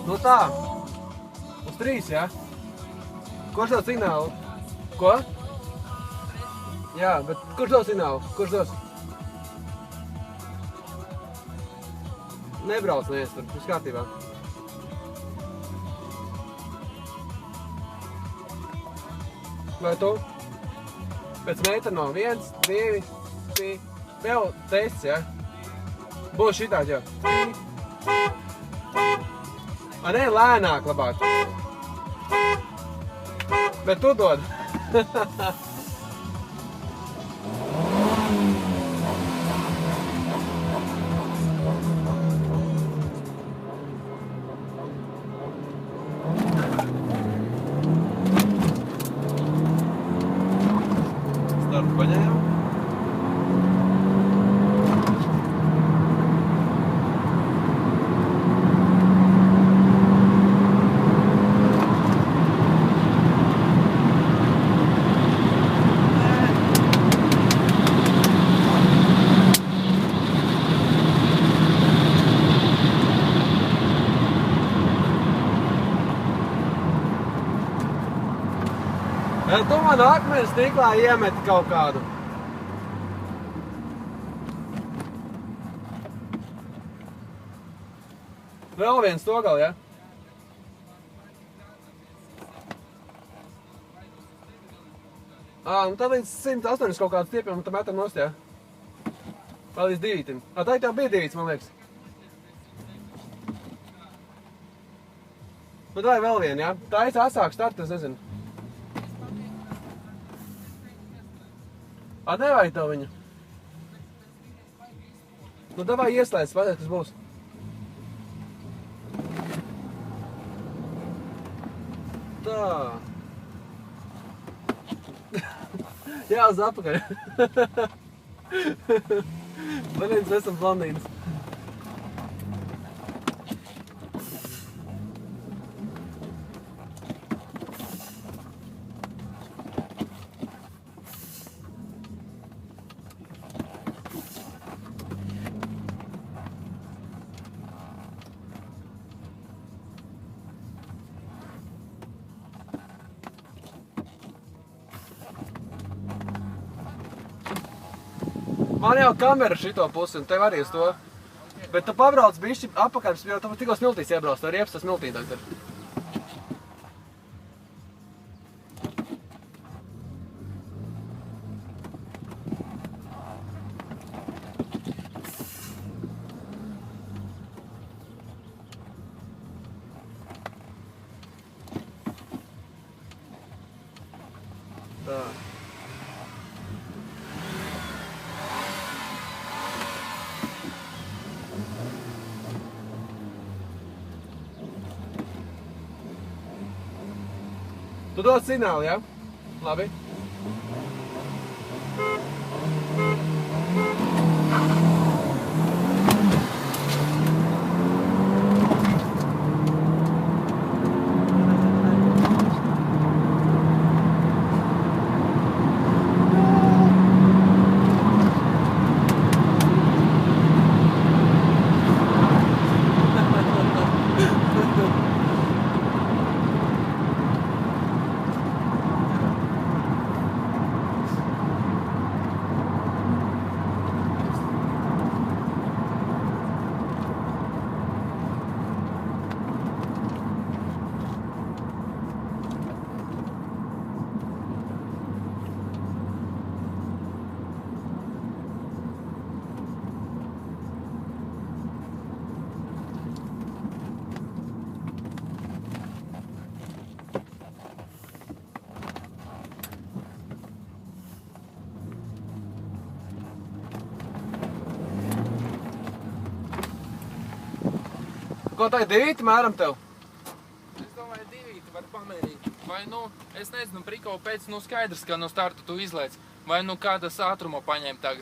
Nu tā. Uz 3, jā? Kurš dod signālu? Ko? Jā, bet kurš dod signālu? Kurš dos? Nebrauc neviens tur, viss kārtībā. Vai tu? Pēc metra no 1, 2, 3, vēl tests, jā? Būs šitāds, jā. A, ne, lēnāk labāk. Bet tu dod. Startu paņēmu. Tu man akmeni stiklā iemeti kaut kādu. Vēl viens to gal, ja? Nu tad līdz 108 kaut kādu stiepjam un tam metam nost, ja? Vēl līdz 2. Tā tev bija 2, man liekas. Nu tā ir vēl viena, ja? Tā ir asāk starta, es nezinu. Nevajag tev viņu. Nu, davai ieslēdz, pateic, kas būs. Tā. Jā, uz apakaļ. Blīdz, esam blondīnas. Man jau kamera šito pusi, un tev arī uz to. Bet tu pabrauc bišķi apakaļ, jo tu tikko smiltīs iebrauc, tu riepas tas smiltī tagad. Tā. Tu dod signālu, jā? Labi. Ko tā ir 2 mēram tev? Es domāju, 2 var pamērīt. Vai nu, es nezinu, priko pēc, nu skaidrs, ka no starta tu izlēc. Vai nu kādas ātrumu paņem tagad.